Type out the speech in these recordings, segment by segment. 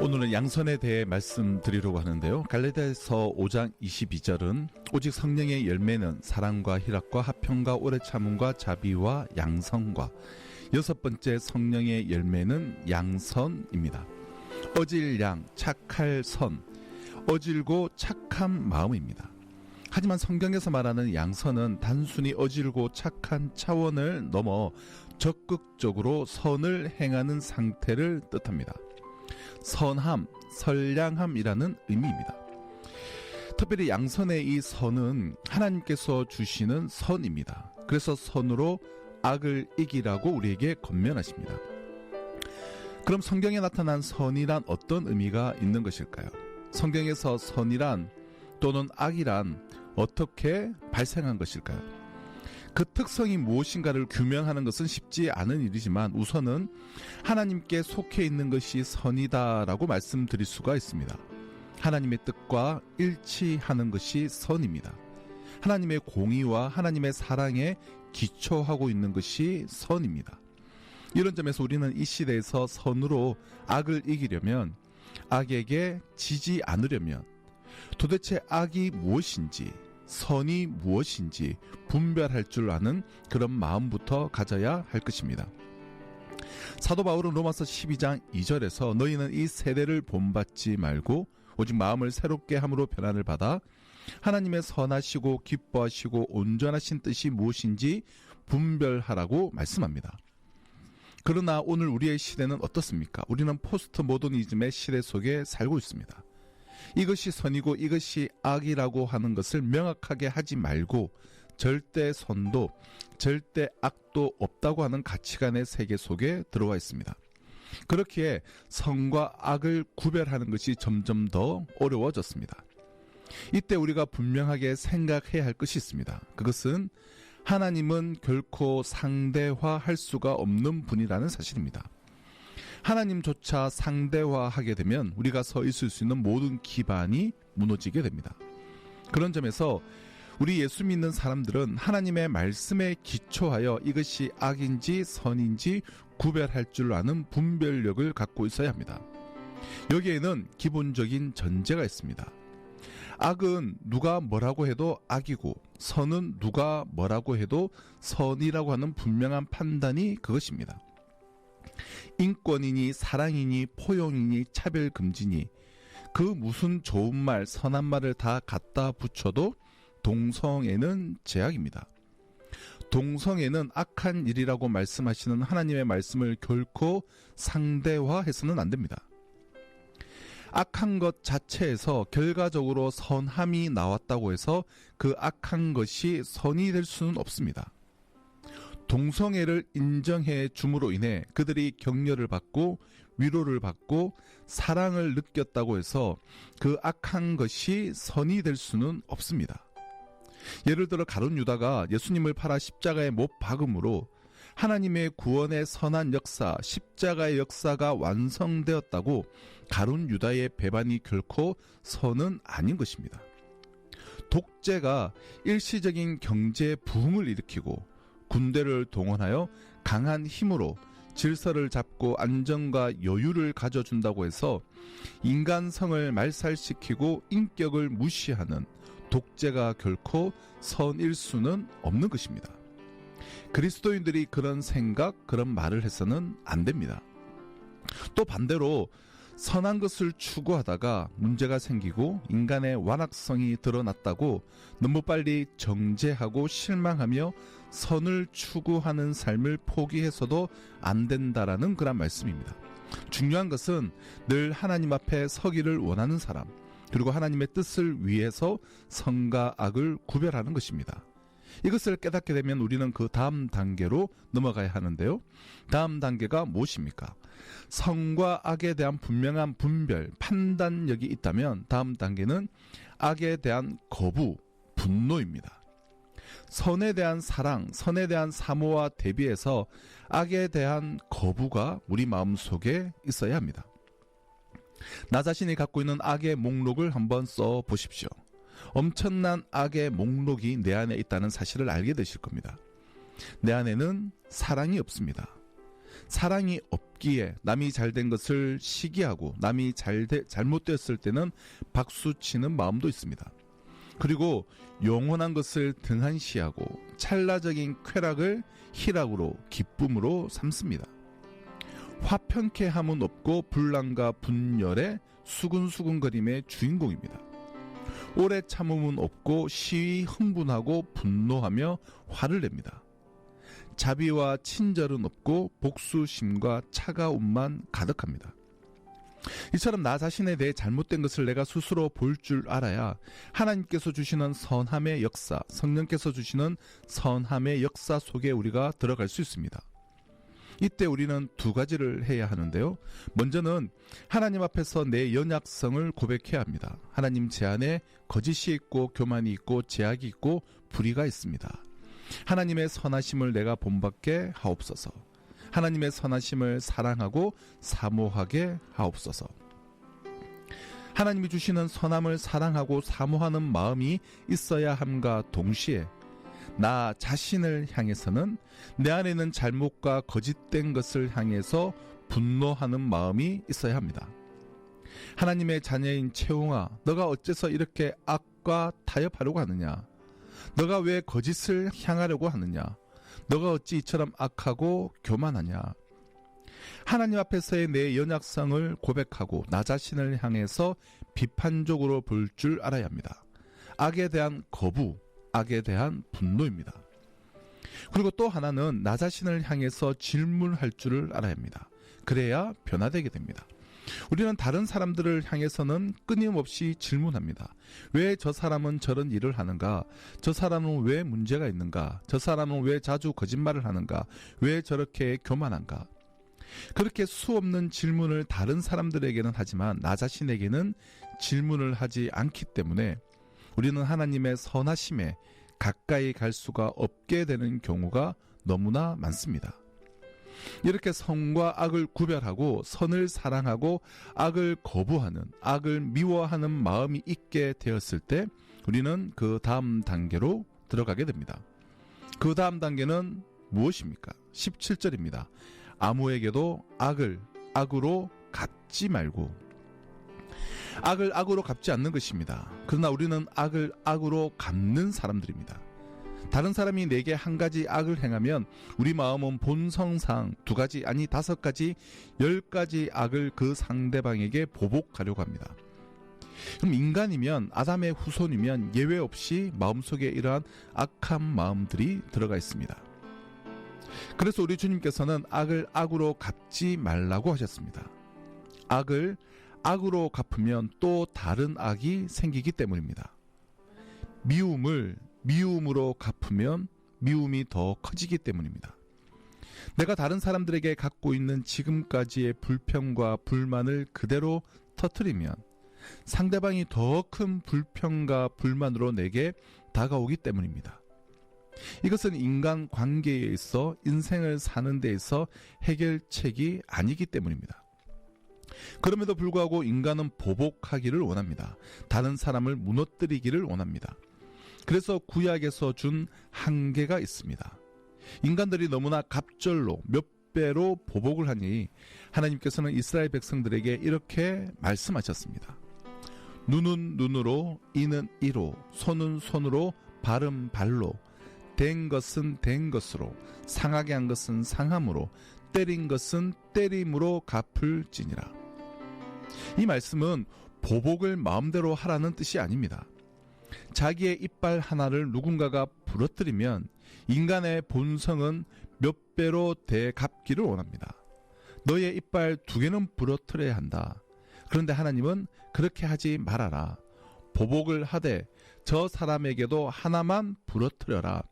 오늘은 양선에 대해 말씀드리려고 하는데요. 갈라디아서 5장 22절은 오직 성령의 열매는 사랑과 희락과 화평과 오래 참음과 자비와 양선과, 여섯 번째 성령의 열매는 양선입니다. 어질 양, 착할 선, 어질고 착한 마음입니다. 하지만 성경에서 말하는 양선은 단순히 어질고 착한 차원을 넘어 적극적으로 선을 행하는 상태를 뜻합니다. 선함, 선량함이라는 의미입니다. 특별히 양선의 이 선은 하나님께서 주시는 선입니다. 그래서 선으로 악을 이기라고 우리에게 권면하십니다. 그럼 성경에 나타난 선이란 어떤 의미가 있는 것일까요? 성경에서 선이란 또는 악이란 어떻게 발생한 것일까요? 그 특성이 무엇인가를 규명하는 것은 쉽지 않은 일이지만 우선은 하나님께 속해 있는 것이 선이다라고 말씀드릴 수가 있습니다. 하나님의 뜻과 일치하는 것이 선입니다. 하나님의 공의와 하나님의 사랑에 기초하고 있는 것이 선입니다. 이런 점에서 우리는 이 시대에서 선으로 악을 이기려면, 악에게 지지 않으려면 도대체 악이 무엇인지, 선이 무엇인지 분별할 줄 아는 그런 마음부터 가져야 할 것입니다. 사도 바울은 로마서 12장 2절에서 너희는 이 세대를 본받지 말고 오직 마음을 새롭게 함으로 변화를 받아 하나님의 선하시고 기뻐하시고 온전하신 뜻이 무엇인지 분별하라고 말씀합니다. 그러나 오늘 우리의 시대는 어떻습니까? 우리는 포스트 모더니즘의 시대 속에 살고 있습니다. 이것이 선이고 이것이 악이라고 하는 것을 명확하게 하지 말고 절대 선도 절대 악도 없다고 하는 가치관의 세계 속에 들어와 있습니다. 그렇기에 선과 악을 구별하는 것이 점점 더 어려워졌습니다. 이때 우리가 분명하게 생각해야 할 것이 있습니다. 그것은 하나님은 결코 상대화할 수가 없는 분이라는 사실입니다. 하나님조차 상대화하게 되면 우리가 서 있을 수 있는 모든 기반이 무너지게 됩니다. 그런 점에서 우리 예수 믿는 사람들은 하나님의 말씀에 기초하여 이것이 악인지 선인지 구별할 줄 아는 분별력을 갖고 있어야 합니다. 여기에는 기본적인 전제가 있습니다. 악은 누가 뭐라고 해도 악이고 선은 누가 뭐라고 해도 선이라고 하는 분명한 판단이 그것입니다. 인권이니 사랑이니 포용이니 차별금지니 그 무슨 좋은 말 선한 말을 다 갖다 붙여도 동성애는 죄악입니다. 동성애는 악한 일이라고 말씀하시는 하나님의 말씀을 결코 상대화해서는 안 됩니다. 악한 것 자체에서 결과적으로 선함이 나왔다고 해서 그 악한 것이 선이 될 수는 없습니다. 동성애를 인정해 줌으로 인해 그들이 격려를 받고 위로를 받고 사랑을 느꼈다고 해서 그 악한 것이 선이 될 수는 없습니다. 예를 들어 가룟 유다가 예수님을 팔아 십자가에 못 박음으로 하나님의 구원의 선한 역사, 십자가의 역사가 완성되었다고 가룟 유다의 배반이 결코 선은 아닌 것입니다. 독재가 일시적인 경제 붐을 일으키고 군대를 동원하여 강한 힘으로 질서를 잡고 안정과 여유를 가져준다고 해서 인간성을 말살시키고 인격을 무시하는 독재가 결코 선일 수는 없는 것입니다. 그리스도인들이 그런 생각, 그런 말을 해서는 안 됩니다. 또 반대로 선한 것을 추구하다가 문제가 생기고 인간의 완악성이 드러났다고 너무 빨리 정죄하고 실망하며 선을 추구하는 삶을 포기해서도 안 된다라는 그런 말씀입니다. 중요한 것은 늘 하나님 앞에 서기를 원하는 사람, 그리고 하나님의 뜻을 위해서 선과 악을 구별하는 것입니다. 이것을 깨닫게 되면 우리는 그 다음 단계로 넘어가야 하는데요. 다음 단계가 무엇입니까? 선과 악에 대한 분명한 분별, 판단력이 있다면 다음 단계는 악에 대한 거부, 분노입니다. 선에 대한 사랑, 선에 대한 사모와 대비해서 악에 대한 거부가 우리 마음속에 있어야 합니다. 나 자신이 갖고 있는 악의 목록을 한번 써 보십시오. 엄청난 악의 목록이 내 안에 있다는 사실을 알게 되실 겁니다. 내 안에는 사랑이 없습니다. 사랑이 없기에 남이 잘된 것을 시기하고 남이 잘못되었을 때는 박수치는 마음도 있습니다. 그리고 영원한 것을 등한시하고 찰나적인 쾌락을 희락으로 기쁨으로 삼습니다. 화평케함은 없고 분란과 분열의 수근수근거림의 주인공입니다. 오래 참음은 없고 시위 흥분하고 분노하며 화를 냅니다. 자비와 친절은 없고 복수심과 차가움만 가득합니다. 이처럼 나 자신에 대해 잘못된 것을 내가 스스로 볼 줄 알아야 하나님께서 주시는 선함의 역사, 성령께서 주시는 선함의 역사 속에 우리가 들어갈 수 있습니다. 이때 우리는 두 가지를 해야 하는데요. 먼저는 하나님 앞에서 내 연약성을 고백해야 합니다. 하나님, 제 안에 거짓이 있고 교만이 있고 제약이 있고 불의가 있습니다. 하나님의 선하심을 내가 본받게 하옵소서. 하나님의 선하심을 사랑하고 사모하게 하옵소서. 하나님이 주시는 선함을 사랑하고 사모하는 마음이 있어야 함과 동시에 나 자신을 향해서는 내 안에 있는 잘못과 거짓된 것을 향해서 분노하는 마음이 있어야 합니다. 하나님의 자녀인 채웅아, 너가 어째서 이렇게 악과 타협하려고 하느냐? 너가 왜 거짓을 향하려고 하느냐? 너가 어찌 이처럼 악하고 교만하냐? 하나님 앞에서의 내 연약성을 고백하고 나 자신을 향해서 비판적으로 볼 줄 알아야 합니다. 악에 대한 거부, 악에 대한 분노입니다. 그리고 또 하나는 나 자신을 향해서 질문할 줄을 알아야 합니다. 그래야 변화되게 됩니다. 우리는 다른 사람들을 향해서는 끊임없이 질문합니다. 왜 저 사람은 저런 일을 하는가? 저 사람은 왜 문제가 있는가? 저 사람은 왜 자주 거짓말을 하는가? 왜 저렇게 교만한가? 그렇게 수없는 질문을 다른 사람들에게는 하지만 나 자신에게는 질문을 하지 않기 때문에 우리는 하나님의 선하심에 가까이 갈 수가 없게 되는 경우가 너무나 많습니다. 이렇게 선과 악을 구별하고 선을 사랑하고 악을 거부하는, 악을 미워하는 마음이 있게 되었을 때 우리는 그 다음 단계로 들어가게 됩니다. 그 다음 단계는 무엇입니까? 17절입니다. 아무에게도 악을 악으로 갚지 말고. 악을 악으로 갚지 않는 것입니다. 그러나 우리는 악을 악으로 갚는 사람들입니다. 다른 사람이 내게 한 가지 악을 행하면 우리 마음은 본성상 두 가지, 아니 5가지, 10가지 악을 그 상대방에게 보복하려고 합니다. 그럼 인간이면, 아담의 후손이면 예외 없이 마음속에 이러한 악한 마음들이 들어가 있습니다. 그래서 우리 주님께서는 악을 악으로 갚지 말라고 하셨습니다. 악을 악으로 갚으면 또 다른 악이 생기기 때문입니다. 미움을 미움으로 갚으면 미움이 더 커지기 때문입니다. 내가 다른 사람들에게 갖고 있는 지금까지의 불평과 불만을 그대로 터뜨리면 상대방이 더 큰 불평과 불만으로 내게 다가오기 때문입니다. 이것은 인간 관계에 있어 인생을 사는 데 있어 해결책이 아니기 때문입니다. 그럼에도 불구하고 인간은 보복하기를 원합니다. 다른 사람을 무너뜨리기를 원합니다. 그래서 구약에서 준 한계가 있습니다. 인간들이 너무나 갑절로 몇 배로 보복을 하니 하나님께서는 이스라엘 백성들에게 이렇게 말씀하셨습니다. 눈은 눈으로, 이는 이로, 손은 손으로, 발은 발로, 된 것은 된 것으로, 상하게 한 것은 상함으로, 때린 것은 때림으로 갚을지니라. 이 말씀은 보복을 마음대로 하라는 뜻이 아닙니다. 자기의 이빨 하나를 누군가가 부러뜨리면 인간의 본성은 몇 배로 되갚기를 원합니다. 너의 이빨 2개는 부러뜨려야 한다. 그런데 하나님은 그렇게 하지 말아라. 보복을 하되 저 사람에게도 하나만 부러뜨려라.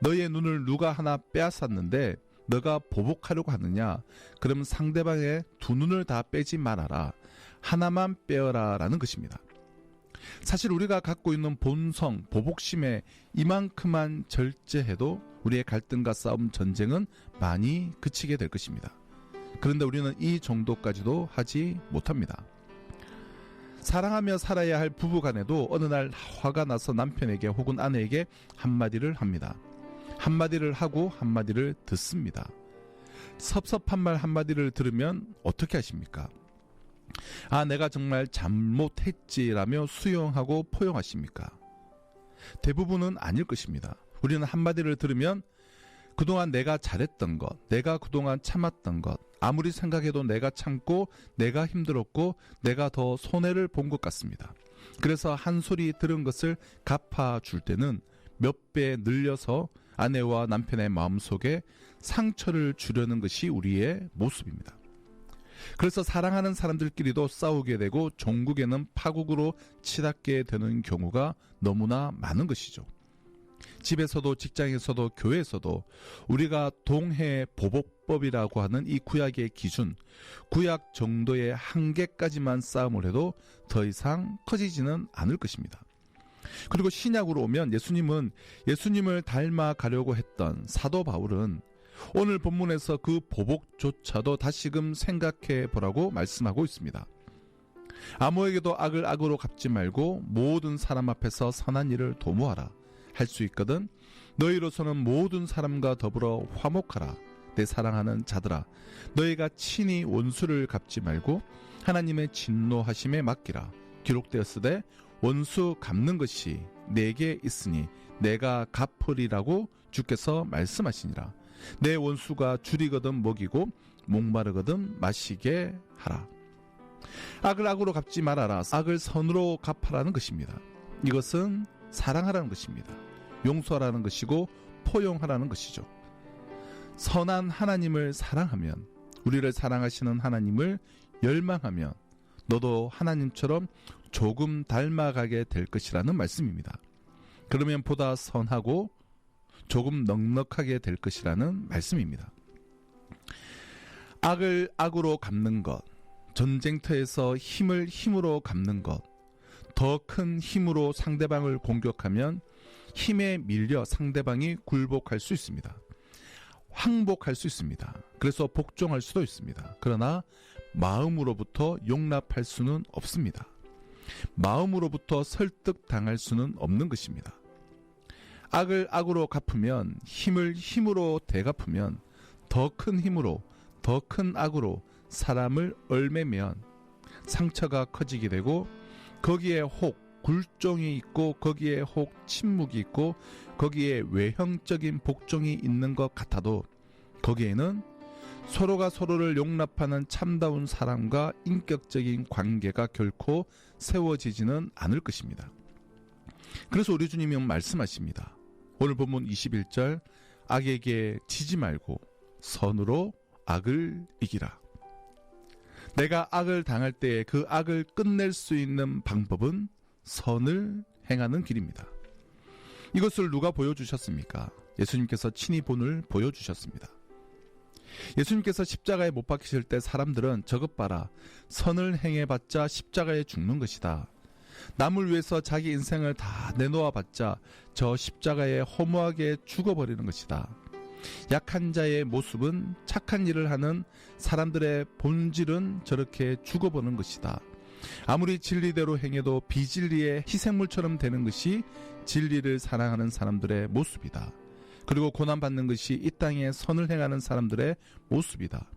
너의 눈을 누가 하나 빼앗았는데 너가 보복하려고 하느냐? 그럼 상대방의 2눈을 다 빼지 말아라. 하나만 빼어라 라는 것입니다. 사실 우리가 갖고 있는 본성, 보복심에 이만큼만 절제해도 우리의 갈등과 싸움, 전쟁은 많이 그치게 될 것입니다. 그런데 우리는 이 정도까지도 하지 못합니다. 사랑하며 살아야 할 부부간에도 어느 날 화가 나서 남편에게 혹은 아내에게 한마디를 합니다. 한마디를 하고 한마디를 듣습니다. 섭섭한 말 한마디를 들으면 어떻게 하십니까? 아, 내가 정말 잘못했지라며 수용하고 포용하십니까? 대부분은 아닐 것입니다. 우리는 한마디를 들으면 그동안 내가 잘했던 것, 내가 그동안 참았던 것, 아무리 생각해도 내가 참고 내가 힘들었고 내가 더 손해를 본 것 같습니다. 그래서 한 소리 들은 것을 갚아줄 때는 몇 배 늘려서 아내와 남편의 마음속에 상처를 주려는 것이 우리의 모습입니다. 그래서 사랑하는 사람들끼리도 싸우게 되고 종국에는 파국으로 치닫게 되는 경우가 너무나 많은 것이죠. 집에서도 직장에서도 교회에서도 우리가 동해 보복법이라고 하는 이 구약의 기준, 구약 정도의 한계까지만 싸움을 해도 더 이상 커지지는 않을 것입니다. 그리고 신약으로 오면 예수님을 닮아가려고 했던 사도 바울은 오늘 본문에서 그 보복조차도 다시금 생각해 보라고 말씀하고 있습니다. 아무에게도 악을 악으로 갚지 말고 모든 사람 앞에서 선한 일을 도모하라. 할 수 있거든 너희로서는 모든 사람과 더불어 화목하라. 내 사랑하는 자들아, 너희가 친히 원수를 갚지 말고 하나님의 진노하심에 맡기라. 기록되었으되 원수 갚는 것이 내게 있으니 내가 갚으리라고 주께서 말씀하시니라. 내 원수가 줄이거든 먹이고 목마르거든 마시게 하라. 악을 악으로 갚지 말아라. 악을 선으로 갚아라는 것입니다. 이것은 사랑하라는 것입니다. 용서하라는 것이고 포용하라는 것이죠. 선한 하나님을 사랑하면, 우리를 사랑하시는 하나님을 열망하면 너도 하나님처럼 조금 닮아가게 될 것이라는 말씀입니다. 그러면 보다 선하고 조금 넉넉하게 될 것이라는 말씀입니다. 악을 악으로 갚는 것, 전쟁터에서 힘을 힘으로 갚는 것, 더 큰 힘으로 상대방을 공격하면 힘에 밀려 상대방이 굴복할 수 있습니다. 항복할 수 있습니다. 그래서 복종할 수도 있습니다. 그러나 마음으로부터 용납할 수는 없습니다. 마음으로부터 설득당할 수는 없는 것입니다. 악을 악으로 갚으면, 힘을 힘으로 되갚으면, 더 큰 힘으로, 더 큰 악으로 사람을 얽매면 상처가 커지게 되고, 거기에 혹 굴종이 있고, 거기에 혹 침묵이 있고, 거기에 외형적인 복종이 있는 것 같아도 거기에는 서로가 서로를 용납하는 참다운 사랑과 인격적인 관계가 결코 세워지지는 않을 것입니다. 그래서 우리 주님이 말씀하십니다. 오늘 본문 21절, 악에게 지지 말고 선으로 악을 이기라. 내가 악을 당할 때에 그 악을 끝낼 수 있는 방법은 선을 행하는 길입니다. 이것을 누가 보여주셨습니까? 예수님께서 친히 본을 보여주셨습니다. 예수님께서 십자가에 못 박히실 때 사람들은 저것 봐라, 선을 행해봤자 십자가에 죽는 것이다. 남을 위해서 자기 인생을 다 내놓아봤자 저 십자가에 허무하게 죽어버리는 것이다. 약한 자의 모습은, 착한 일을 하는 사람들의 본질은 저렇게 죽어보는 것이다. 아무리 진리대로 행해도 비진리의 희생물처럼 되는 것이 진리를 사랑하는 사람들의 모습이다. 그리고 고난받는 것이 이 땅에 선을 행하는 사람들의 모습이다.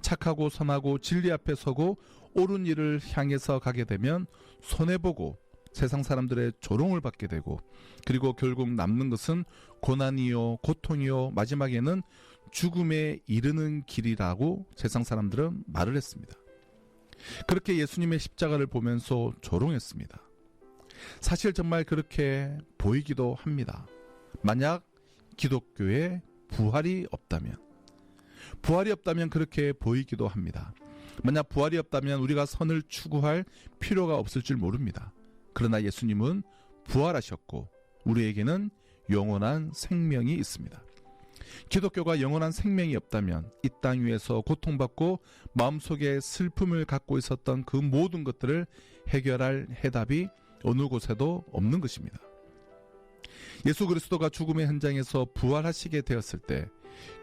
착하고 선하고 진리 앞에 서고 옳은 일을 향해서 가게 되면 손해보고 세상 사람들의 조롱을 받게 되고, 그리고 결국 남는 것은 고난이요 고통이요 마지막에는 죽음에 이르는 길이라고 세상 사람들은 말을 했습니다. 그렇게 예수님의 십자가를 보면서 조롱했습니다. 사실 정말 그렇게 보이기도 합니다. 만약 기독교에 부활이 없다면 그렇게 보이기도 합니다. 만약 부활이 없다면 우리가 선을 추구할 필요가 없을 줄 모릅니다. 그러나 예수님은 부활하셨고 우리에게는 영원한 생명이 있습니다. 기독교가 영원한 생명이 없다면 이 땅 위에서 고통받고 마음속에 슬픔을 갖고 있었던 그 모든 것들을 해결할 해답이 어느 곳에도 없는 것입니다. 예수 그리스도가 죽음의 현장에서 부활하시게 되었을 때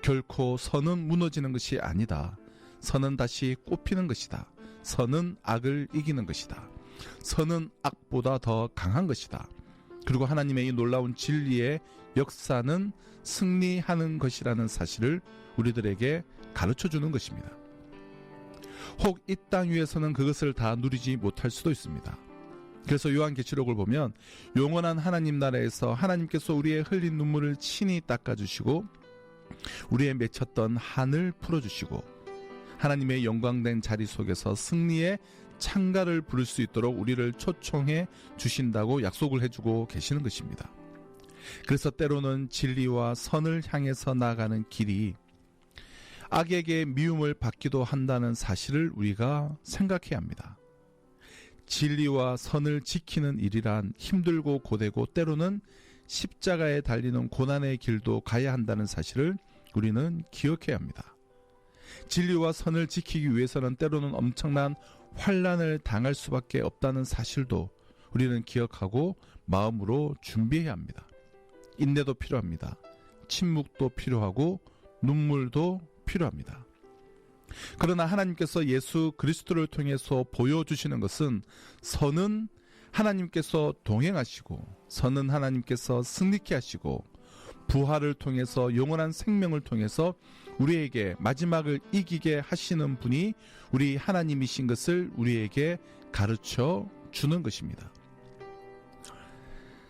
결코 선은 무너지는 것이 아니다. 선은 다시 꽃피는 것이다. 선은 악을 이기는 것이다. 선은 악보다 더 강한 것이다. 그리고 하나님의 이 놀라운 진리의 역사는 승리하는 것이라는 사실을 우리들에게 가르쳐주는 것입니다. 혹 이 땅 위에서는 그것을 다 누리지 못할 수도 있습니다. 그래서 요한계시록을 보면 영원한 하나님 나라에서 하나님께서 우리의 흘린 눈물을 친히 닦아주시고 우리의 맺혔던 한을 풀어주시고 하나님의 영광된 자리 속에서 승리의 창가를 부를 수 있도록 우리를 초청해 주신다고 약속을 해주고 계시는 것입니다. 그래서 때로는 진리와 선을 향해서 나아가는 길이 악에게 미움을 받기도 한다는 사실을 우리가 생각해야 합니다. 진리와 선을 지키는 일이란 힘들고 고되고 때로는 십자가에 달리는 고난의 길도 가야 한다는 사실을 우리는 기억해야 합니다. 진리와 선을 지키기 위해서는 때로는 엄청난 환난을 당할 수밖에 없다는 사실도 우리는 기억하고 마음으로 준비해야 합니다. 인내도 필요합니다. 침묵도 필요하고 눈물도 필요합니다. 그러나 하나님께서 예수 그리스도를 통해서 보여주시는 것은 선은 하나님께서 동행하시고 선은 하나님께서 승리케 하시고 부활을 통해서 영원한 생명을 통해서 우리에게 마지막을 이기게 하시는 분이 우리 하나님이신 것을 우리에게 가르쳐 주는 것입니다.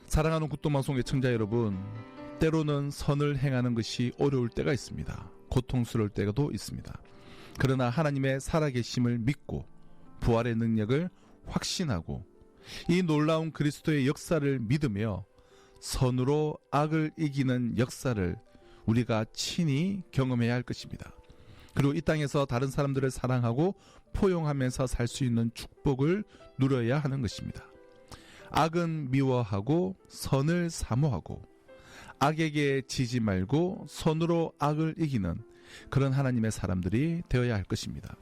사랑하는 굿동방송 애청자 여러분, 때로는 선을 행하는 것이 어려울 때가 있습니다. 고통스러울 때도 있습니다. 그러나 하나님의 살아계심을 믿고 부활의 능력을 확신하고 이 놀라운 그리스도의 역사를 믿으며 선으로 악을 이기는 역사를 우리가 친히 경험해야 할 것입니다. 그리고 이 땅에서 다른 사람들을 사랑하고 포용하면서 살 수 있는 축복을 누려야 하는 것입니다. 악은 미워하고 선을 사모하고 악에게 지지 말고 선으로 악을 이기는 그런 하나님의 사람들이 되어야 할 것입니다.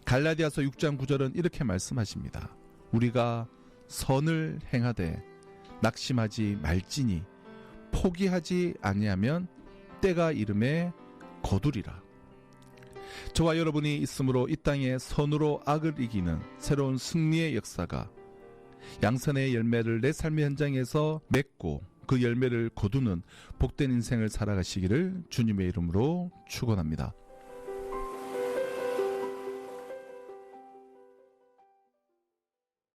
갈라디아서 6장 9절은 이렇게 말씀하십니다. 우리가 선을 행하되 낙심하지 말지니 포기하지 아니하면 때가 이름에 거두리라. 저와 여러분이 있으므로 이 땅에 선으로 악을 이기는 새로운 승리의 역사가 양선의 열매를 내 삶의 현장에서 맺고 그 열매를 거두는 복된 인생을 살아가시기를 주님의 이름으로 축원합니다.